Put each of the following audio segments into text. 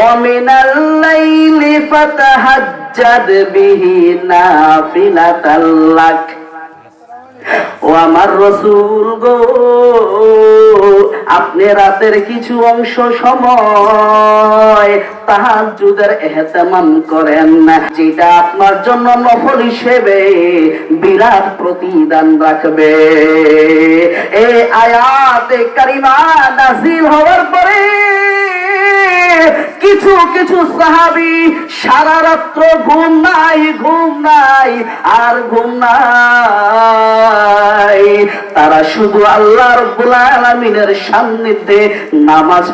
ومن الليل فتهجد به نافلة لك ও আমার রাসূল গো, আপনি রাতের কিছু অংশ সময় তাহাজ্জুদের ইহতিমাম করেন, যেটা আপনার জন্য নফল হিসেবে বিরাট প্রতিদান রাখবে। এই আয়াতে কারিমা নাযিল হওয়ার পরে কিছু কিছু সাহাবী সারা রাত্র ঘুম নাই আর ঘুম নাই, তারা শুধু আল্লাহ রাব্বুল আলামিনের সান্নিধ্যে নামাজ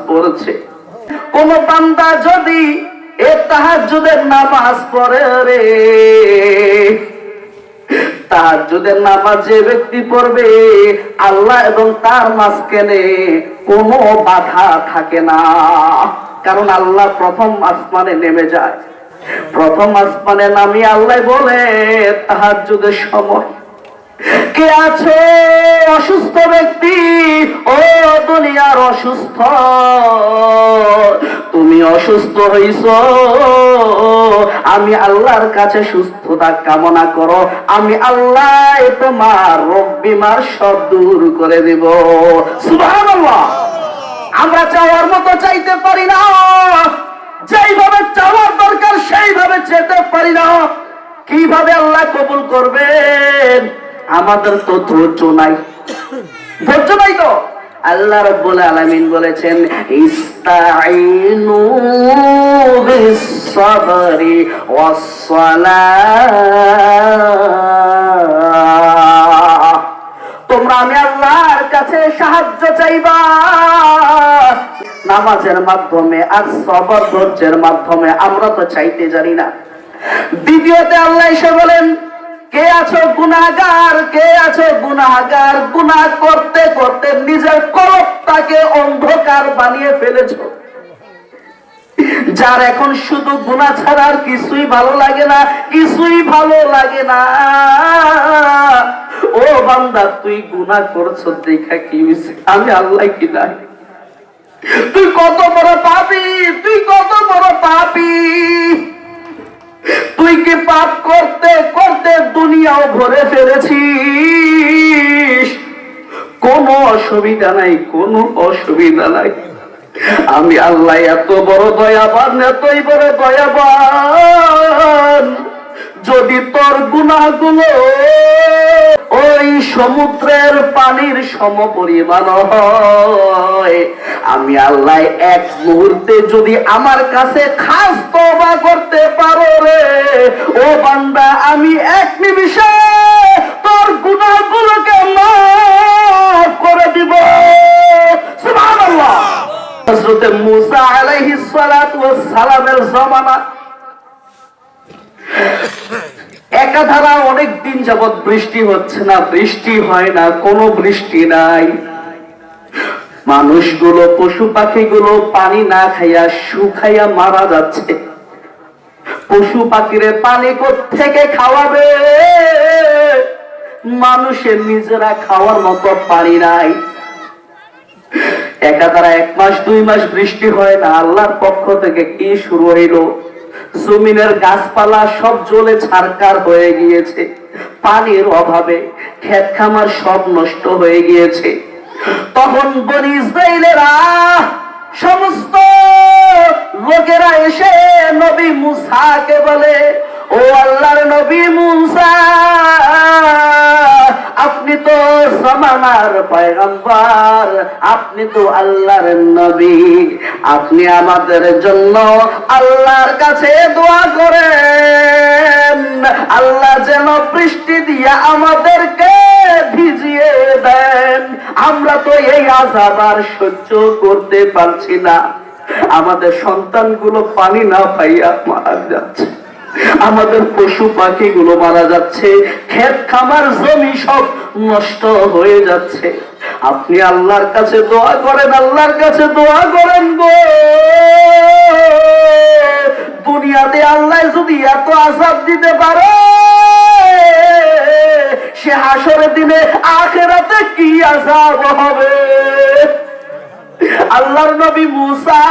পড়ছে। কোন বান্দা যদি এই তাহাজ্জুদের নামাজ পড়ে রে, তাহাজ্জুদের নামাজ যে ব্যক্তি পড়বে, আল্লাহ এবং তার মাঝখানে কোনো বাধা থাকে না। কারণ আল্লাহ প্রথম আসমানে নেমে যায়, প্রথম আসমানে নামি আল্লাহ বলে তাহাজ্জুদের সময় কে আছে অসুস্থ ব্যক্তি, ও দুনিয়ার অসুস্থ, তুমি অসুস্থ হইছ, আমি আল্লাহর কাছে সুস্থতা কামনা করো, আমি আল্লাহ তোমার রোগ বিমার সব দূর করে দিব। সুবহানাল্লাহ। আমরা চাওয়ার মতো চাইতে পারি না, যেইভাবে চাওয়ার দরকার সেইভাবে যেতে পারি না। কিভাবে আল্লাহ কবুল করবেন? আমাদের তো ধৈর্য নাই তো। আল্লাহ রাব্বুল আলামিন বলেছেন ইস্তাঈনু বিস-সাবরি ওয়াস-সালাহ, তোমরা আমি আল্লাহর কাছে সাহায্য চাইবা নামাজের মাধ্যমে আর সবর ধৈর্যের মাধ্যমে। আমরা তো চাইতে জানি না। দ্বিতীয়তে আল্লাহ এসে বলেন কে আছো গুনাহগার, গুনাহ করতে করতে নিজের কলবটাকে অন্ধকার বানিয়ে ফেলেছো, যার এখন শুধু গুনাহ ছাড়া আর কিছুই ভালো লাগে না, ও বান্দা তুই গুনাহ করছো দেখা কি হইছে? আমি আল্লাহ কি নাই? তুই কত বড় পাপী, তুই কি পাপ করতে করতে দুনিয়াও ভরে ফেলেছিস? কোনো অসুবিধা নাই। আমি আল্লাহ এত বড় দয়াবান, এতই বড় দয়াবান, যদি তোর গুনাহগুলো ওই সমুদ্রের পানির সমপরিমাণ হয়, আমি আল্লাহ এক মুহূর্তে যদি আমার কাছে খাস তওবা করতে পারো রে ও বান্দা, আমি এক নিমিষে তোর গুনাহগুলোকে মাফ করে দিব। সুবহানাল্লাহ। হযরত মুসা আলাইহিস সালাতু ওয়াস সালামের জামানা একাধারা অনেক দিন যাবত বৃষ্টি হচ্ছে না, বৃষ্টি হয় না, কোনো বৃষ্টি নাই। মানুষগুলো, পশু পাখিগুলো পানি না খাইয়া শুকাইয়া মারা যাচ্ছে। পশু পাখিরে পানি কোত্থেকে খাওয়াবে? মানুষের নিজেরা খাওয়ার মতো পানি নাই। একাধারা 1 মাস 2 মাস বৃষ্টি হয় না। আল্লাহর পক্ষ থেকে কি শুরু হইল? জমিনের গাছপালা সব জ্বলে ছারকার হয়ে গিয়েছে, পানির অভাবে ক্ষেত খামার সব নষ্ট হয়ে গিয়েছে। তখন বনী ইসরাইলেরা সমস্ত লোকেরা এসে নবী মুসাকে বলে, ও আল্লাহর নবী মুসা, আপনি তো জামানার পয়গম্বর, আপনি তো আল্লাহর নবী, আপনি আমাদের জন্য আল্লাহর কাছে দোয়া করেন, আল্লাহ যেন বৃষ্টি দিয়া আমাদেরকে ভিজিয়ে দেন। আমরা তো এই আযাব আর সহ্য করতে পারছি না। আমাদের সন্তানগুলো পানি না পাইয়া মারা যাচ্ছে, আমাদের পশু পাখিগুলো মারা যাচ্ছে, ক্ষেত খামার জমি সব নষ্ট হয়ে যাচ্ছে। আপনি আল্লাহর কাছে দোয়া করেন, আল্লাহর কাছে দোয়া করেন গো। দুনিয়াতে আল্লাহ যদি এত আযাব দিতে পারে, সে হাসরের দিনে আখিরাতে কি আযাব হবে? আল্লাহর নবী মুসা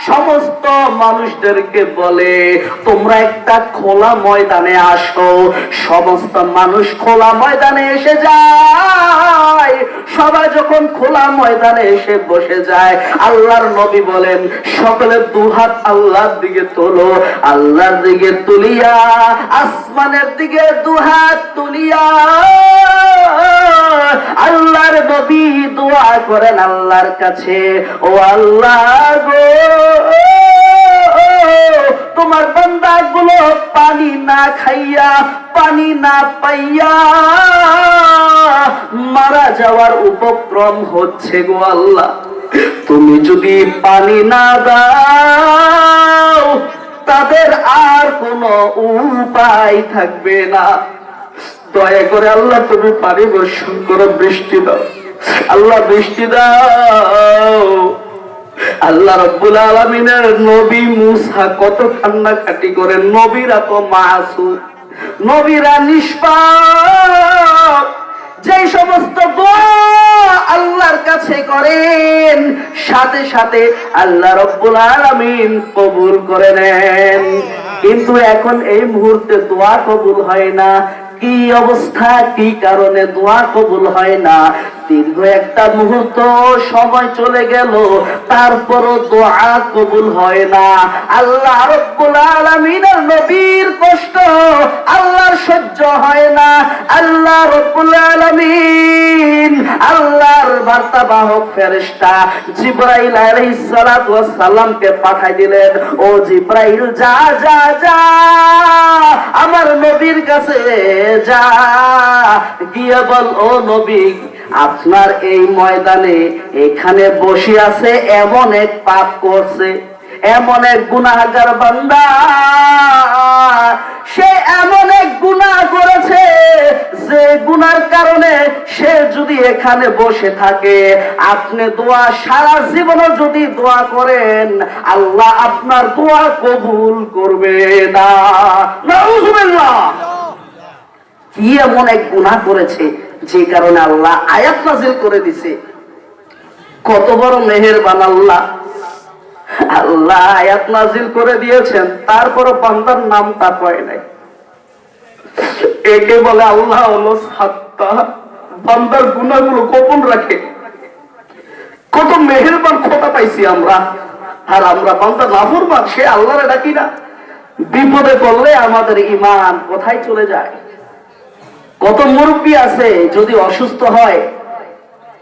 সমস্ত মানুষদেরকে বলে তোমরা একটা খোলা ময়দানে আসো। সমস্ত মানুষ খোলা ময়দানে এসে যায়। সবাই যখন খোলা ময়দানে এসে বসে যায়, আল্লাহর নবী বলেন সকলে দুহাত আল্লাহর দিকে তোলো। আল্লাহর দিকে তুলিয়া আসমানের দিকে দুহাত তুলিয়া আল্লাহর নবী দোয়া করেন আল্লাহর কাছে, ও আল্লাহ গো, তোমার বান্দাগুলো পানি না খাইয়া, পানি না পাইয়া মারা যাওয়ার উপক্রম হচ্ছে গো আল্লাহ। তুমি যদি পানি না দাও তাদের আর কোনো উপায় থাকবে না। দয়া করে আল্লাহ তুমি পানি বর্ষণ করো, বৃষ্টি দাও আল্লাহ, বৃষ্টি দাও। আল্লাহ রাব্বুল আলামিনের নবী মুসা কত কান্নাকাটি করেন। নবীরা তো মাসুম, নবীরা নিষ্পাপ। যে সমস্ত দোয়া আল্লাহর কাছে করেন সাথে সাথে আল্লাহ রাব্বুল আলামিন কবুল করে নেন। কিন্তু এখন এই মুহূর্তে দোয়া কবুল হয় না। কি অবস্থা, কি কারণে দোয়া কবুল হয় না? দীর্ঘ একটা মুহূর্ত সময় চলে গেল, তারপরও দোয়া কবুল হয় না। আল্লাহ রাব্বুল আলামিনের নবীর কষ্ট আল্লাহর সহ্য হয় না। আল্লাহ রাব্বুল আলামিন আল্লাহর বার্তাবাহক ফেরেশতা জিবরাইল আলাইহিস সালাতু ওয়াস সালামকে পাঠাই দিলেন, ও জিবরাইল যা যা যা আমার নবীর কাছে যা, গিয়ে বল ও নবী আপনার এই ময়দানে এখানে বসে আছে এমন এক পাপ করছে, এমন এক গুনাহগার বান্দা, সে এমন এক গুনাহ করেছে যে গুনার কারণে সে যদি এখানে বসে থাকে, আপনি দোয়া সারা জীবন যদি দোয়া করেন আল্লাহ আপনার দোয়া কবুল করবে না। নাউজুবিল্লাহ। কি এমন এক গুনাহ করেছে যে কারণে আল্লাহ আয়াত নাযিল করে দিছে। কত বড় মেহেরবান আল্লাহ। আল্লাহ আয়াত নাযিল করে দিয়েছেন, তারপরও বান্দার নামটা কয় নাই। একে বলে আল্লাহ হলো সাত্তা, বান্দার গুনাহগুলো গোপন রাখে। কত মেহেরবান খোদা পাইছি আমরা। আর আমরা বান্দা নাফরমান, সে আল্লাহরে ডাকি না। বিপদে পড়লে আমাদের ঈমান কোথায় চলে যায়। কত মুরব্বী আছে যদি অসুস্থ হয়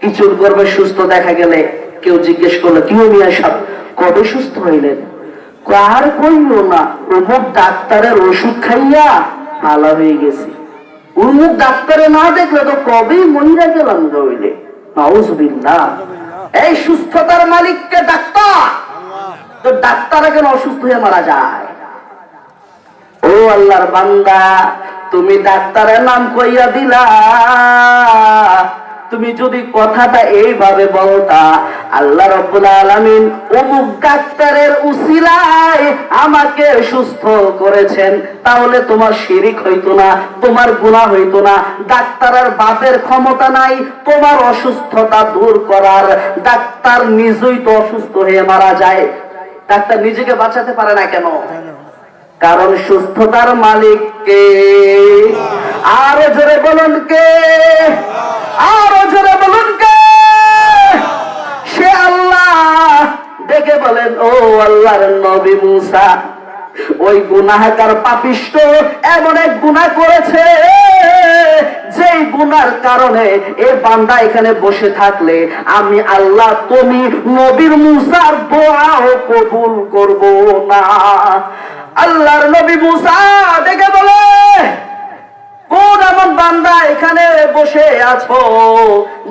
কিছুর গর্বে সুস্থ দেখা গেলে কেউ জিজ্ঞেস করলো কি মিয়া সাহেব কবে সুস্থ হইলেন? আর কইল না, অমুক ডাক্তারের ওষুধ খাইয়া ভালো হয়ে গেছি। অমুক ডাক্তারে না দেখলে তো কবেই মহিলা গেলাম হইলে। নাউজুবিল্লাহ। এই সুস্থতার মালিককে ডাক্তার, তো ডাক্তার কেন অসুস্থ হয়ে মারা যায়? ও আল্লাহর বান্দা, তুমি ডাক্তারের নাম কইয়া দিলা। তুমি যদি কথাটা এইভাবে বলতা আল্লাহ রাব্বুল আলামিন অমুক ডাক্তারের উসিলায় আমাকে সুস্থ করেছেন, তাহলে তোমার শিরিক হইতো না, তোমার গুনাহ হইতো না। ডাক্তারের বাপের ক্ষমতা নাই তোমার অসুস্থতা দূর করার। ডাক্তার নিজেই তো অসুস্থ হয়ে মারা যায়। ডাক্তার নিজেকে বাঁচাতে পারে না কেন? কারণ সুস্থতার মালিক কে? আরো জোরে বলুন কে? আরো জোরে বলুন কে? সে আল্লাহ। দেখে বলেন ও আল্লাহর নবী মুসা, ওই গুনাহগার পাপিষ্ঠ এমন এক গুনাহ করেছে যেই গুনার কারণে এই বান্দা এখানে বসে থাকলে আমি আল্লাহ তুমি নবীর মুসার দোয়াও কবুল করব না। আল্লাহর নবী মুসা দেখে বলে কোন এমন বান্দা এখানে বসে আছো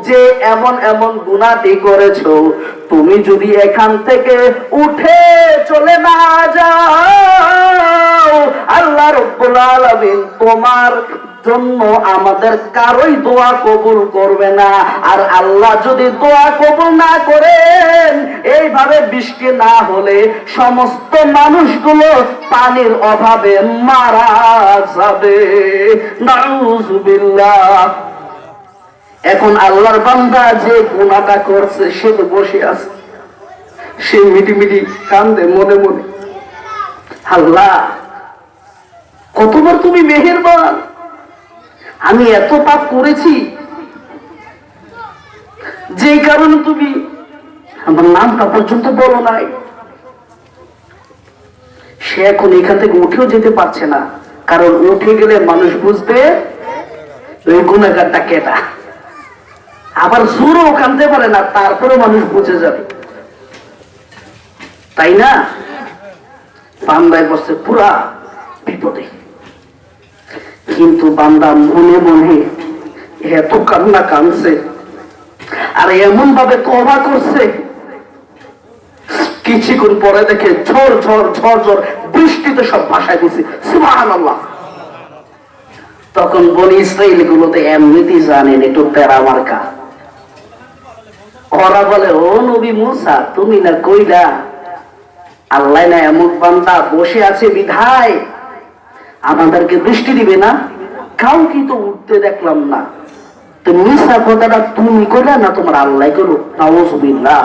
যে এমন এমন গুনাহটি করেছো, তুমি যদি এখান থেকে উঠে চলে না যাও আল্লাহ রাব্বুল আলামিন তোমার জন্য আমাদের কারোই দোয়া কবুল করবে না। আর আল্লাহ যদি দোয়া কবুল না করেন, এইভাবে বৃষ্টি না হলে সমস্ত মানুষগুলো পানির অভাবে মারা যাবে। নাউজুবিল্লাহ। এখন আল্লাহর বান্দা যে গুনাহটা করছে সে তো বসে আছে, সে মিটি কান্দে মনে মনে, আল্লাহ কতবার তুমি মেহেরবান, আমি এত পাপ করেছি যে কারণে তুমি আমার নামটা পর্যন্ত বলো নাই। সে এখন এখান থেকে উঠেও যেতে পারছে না, কারণ উঠে গেলে মানুষ বুঝবে ওই গুনাহগারটা কেটা। আবার জোরও কানতে পারে না, তারপরে মানুষ বুঝে যাবে, তাই না? বান্দায় বসে পুরা বিপদে, কিন্তু বান্দা মনে মনে এত কান্না কানছে আর এমন ভাবে তওবা করছে, কিছুক্ষণ পরে দেখে ঝড় ঝড় ঝড় ঝড় বৃষ্টিতে সব ভাসায় দিছে। সুবহানাল্লাহ। তখন বনি ইসরাইল গুলোতে এমনিতেই জানেন একটু তেরা মার্কা, ওরা বলে, ও নবী মুসা, তুমি না কইলা আল্লাহ না এমন বান্দা বসে আছে বিধায় আমাদেরকে বৃষ্টি দিবে না, কাউকে তো উঠতে দেখলাম না, তো মিশা কথাটা তুমি কইলা না তোমার আল্লাহ করো? নাউযুবিল্লাহ।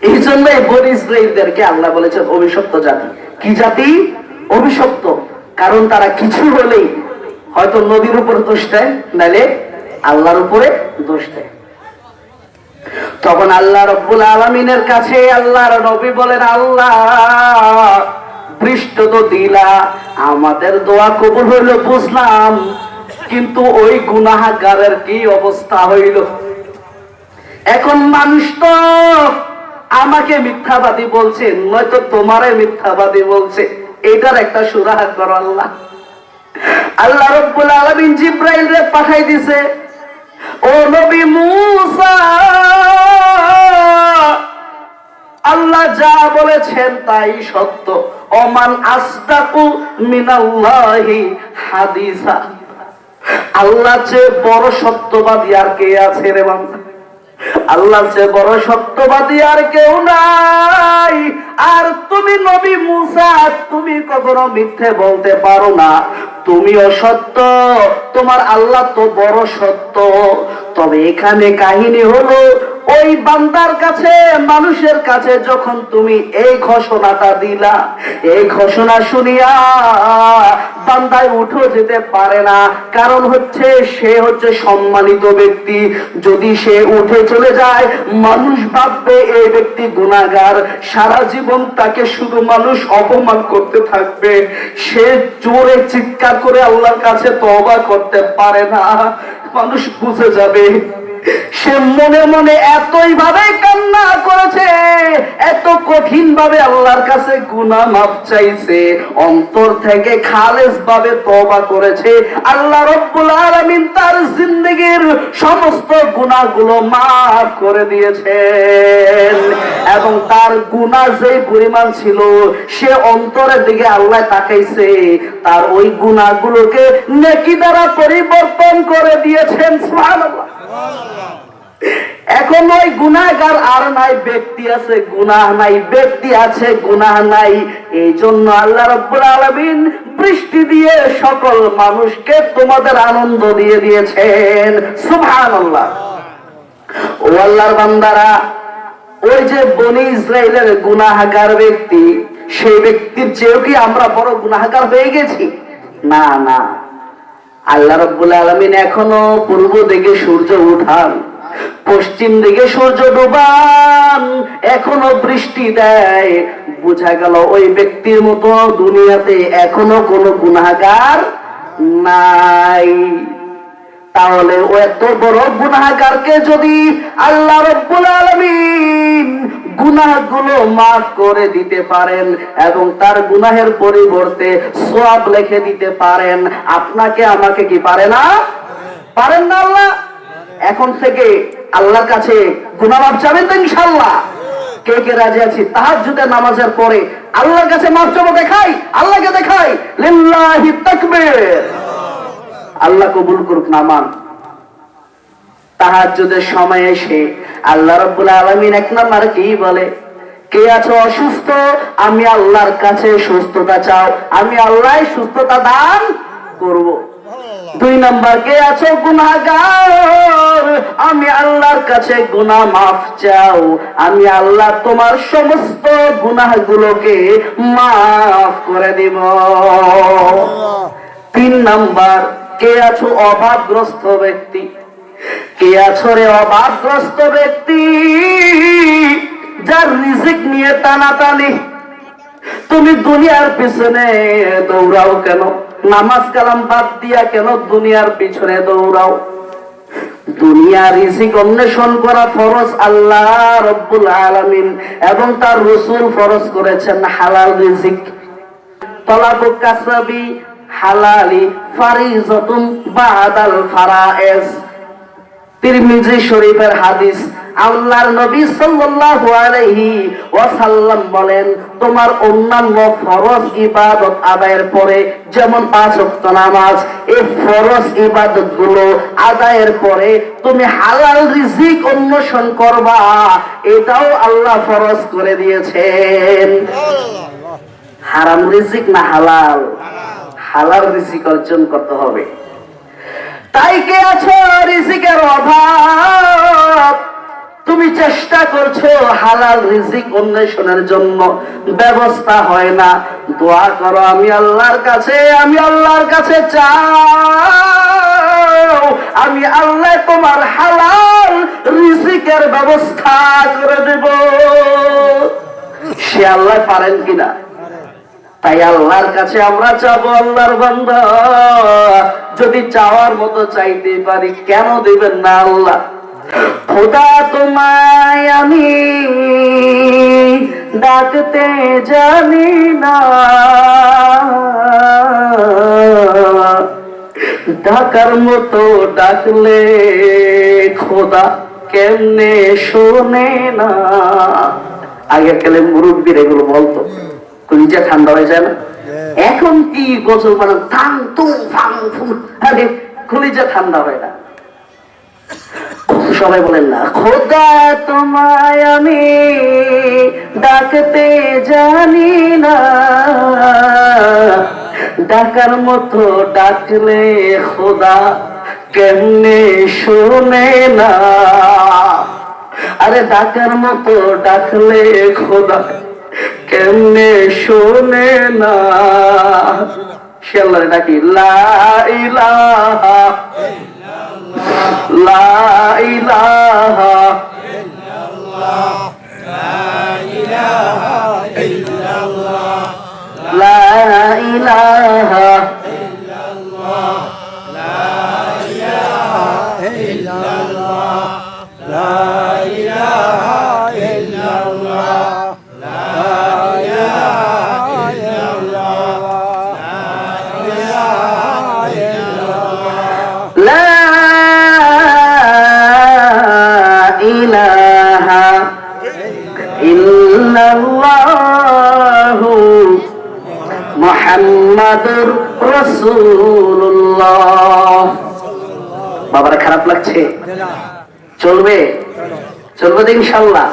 এই জন্য বনি ইসরাইলদেরকে আল্লাহ বলেছেন অভিশপ্ত জাতি। কি জাতি? অভিশপ্ত। কারণ তারা কিছু হলেই হয়তো নদীর উপর দোষ দেয়, নাইলে আল্লাহর উপরে দোষ দেয়। তখন আল্লাহ রাব্বুল আলামিনের কাছে আল্লাহর নবী বলেন, আল্লাহ বৃষ্টি তো দিলা, আমাদের দোয়া কবুল হইল বুঝলাম, কিন্তু ওই গুনাহগারের কি অবস্থা হইল? এখন মানুষ তো আমাকে মিথ্যাবাদী বলছে, নয়তো তোমারে মিথ্যাবাদী বলছে, এটার একটা সুরাহা করো আল্লাহ। আল্লাহ রাব্বুল আলামিন জিবরাইলকে পাঠাই দিছে, ও নবী মুসা, আল্লাহ যা বলেছেন তাই সত্য। ওমান আসদাকু মিনাল্লাহি হাদিসা, আল্লাহ চেয়ে বড় সত্যবাদী আর কে আছে রে বান্দা? আল্লাহ চেয়ে বড় সত্যবাদী আর কেউ নাই। আর তুমি নবী মুসা, তুমি কখনো মিথ্যে বলতে পারো না, তুমিও সত্য, তোমার আল্লাহ তো বড় সত্য। তবে এখানে কাহিনী হলো, ওই বান্দার কাছে, মানুষের কাছে যখন তুমি এই ঘোষণাটা দিলা, এই ঘোষণা শুনিয়া বান্দায় উঠে যেতে পারে না। কারণ হচ্ছে সে হচ্ছে সম্মানিত ব্যক্তি, যদি সে উঠে চলে যায় মানুষ ভাববে এই ব্যক্তি গুনাহগার, সারা জীবন তাকে শুধু মানুষ অপমান করতে থাকবে। সে জোরে চিৎকার করে আল্লাহর কাছে তওবা করতে পারে না, মানুষ বুঝে যাবে। সে মনে মনে এতই ভাবে কান্না করেছে, এত কঠিন ভাবে আল্লাহর কাছে গুনাহ মাফ চাইছে, অন্তর থেকে খালেস ভাবে তওবা করেছে। আল্লাহ রাব্বুল আলামিন তার জিন্দেগীর সমস্ত গুনাহগুলো মাফ করে দিয়েছেন, এবং তার গুনাহ যেই পরিমাণ ছিল সে অন্তরের দিকে আল্লাহ তাকাইছে, তার ওই গুনাহগুলোকে নেকি দ্বারা পরিবর্তন করে দিয়েছেন। সুবহানাল্লাহ। এখন ওই গুনাহগার আর নাই, ব্যক্তি আছে গুনাহ নাই, ব্যক্তি আছে গুনাহ নাই। এই জন্য আল্লাহ রাব্বুল আলামিন বৃষ্টি দিয়ে সকল মানুষকে তোমাদের আনন্দ দিয়ে দিয়েছেন। সুবহানাল্লাহ। ও আল্লাহর বান্দারা, ওই যে বনি ইসরাইলের গুনাহগার ব্যক্তি, সেই ব্যক্তির চেয়েও কি আমরা বড় গুনাহগার হয়ে গেছি? না না, আল্লাহ রাব্বুল আলামিন এখনো পূর্ব দিকে সূর্য উঠান, পশ্চিম দিকে সূর্য ডুবান, এখনো বৃষ্টি দেয়। বোঝা গেল ওই ব্যক্তির মতো দুনিয়াতে এখনো কোনো গুনাহগার নাই। তাহলে ও এত বড় গুনাহগারকে যদি আল্লাহ রাব্বুল আলামিন গুনাহগুলো মাফ করে দিতে পারেন এবং তার গুনাহের পরিবর্তে সওয়াব লিখে দিতে পারেন, আপনাকে আমাকে কি পারে না? পারেন না আল্লাহ? এখন থেকে আল্লাহর কাছে গুনাহ মাফ চাবেন তো ইনশাআল্লাহ? কে কে রাজি আছি তাহাজ্জুদের নামাজের পরে আল্লাহর কাছে মাফ চাবো? দেখাই, আল্লাহকে দেখাই, লিল্লাহি তাকবীর। আল্লাহ কবুল করুক নামান। তাহাজ্জুদের সময় এসে আল্লাহ রাব্বুল আলামিন এক নাম্বার কি বলে? কে আছো অসুস্থ? আমি আল্লাহর কাছে সুস্থতা চাও, আমি আল্লাহ সুস্থতা দান করব। দুই নাম্বার কে আছো গুনাহগার, আমি আল্লাহর কাছে গুনাহ মাফ চাও, আমি আল্লাহ তোমার সমস্ত গুনাহগুলোকে মাফ করে দিব। তিন নাম্বার কে আছো অভাবগ্রস্ত ব্যক্তি, কে আছো রে অভাবগ্রস্ত ব্যক্তি, যার রিজিক নিয়ে টানাটানি, তুমি দুনিয়ার পিছনে দৌড়াও কেন, নামাজ কালাম বাদ দিয়া কেন দুনিয়ার পিছনে দৌড়াও? দুনিয়ার রিজিক অন্বেষণ করা ফরজ আল্লাহ রব্বুল আলামিন এবং তার রাসূল ফরজ করেছেন হালাল রিজিক। তলাবুক কাসবি হালালি ফারিজাতুন বাদাল ফারায়েজ। তিরমিজি শরীফের হাদিস, আল্লাহর নবী সাল্লাল্লাহু আলাইহি ওয়াসাল্লাম বলেন, তোমার অন্যান্য ফরজ ইবাদত আদায়ের পরে যেমন 5 ওয়াক্ত নামাজ, এই ফরজ ইবাদতগুলো আদায়ের পরে তুমি হালাল রিজিক অন্বেষণ করবা, এটাও আল্লাহ ফরজ করে দিয়েছেন। হারাম রিজিক না হালাল? হালাল রিজিক অর্জন করতে হবে। তাই কে আছো রিজিকের অভাব, তুমি চেষ্টা করছো হালাল রিজিক অন্বেষণের জন্য, ব্যবস্থা হয় না, দোয়া করো আমি আল্লাহর কাছে, আমি আল্লাহর কাছে চাও, আমি আল্লাহ তোমার হালাল রিজিকের ব্যবস্থা করে দেব। সে আল্লাহ পারেন কিনা? তাই আল্লাহর কাছে আমরা চাবো। আল্লাহর বান্দা, যদি চাওয়ার মতো চাইতে পারি কেন দিবেন না আল্লাহ? খোদা তোমায় আমি ডাকতে জানি না, ডাকার মতো ডাকলে খোদা কেমনে শোনে না। আগের কালে মুরব্বীর এগুলো বলতো, কলিজা ঠান্ডা হয়ে যায় না? এখন কি গোসল মানে থাং তুং ফাং ফুং, আরে কলিজা ঠান্ডা হয় না। সবাই বলেন না, খোদা তোমায় আমি ডাকতে জানি না, ডাকার মতো ডাকলে খোদা কেমনে শোনে না। আরে ডাকার মতো ডাকলে খোদা কেমনে শোনে না। সে আল্লাহরে ডাকি, লা ইলাহা লা ইলাহা লা ইলাহা মুহাম্মাদুর রাসূলুল্লাহ। বাবারা খারাপ লাগছে? চলবে? চলবে ইনশাআল্লাহ।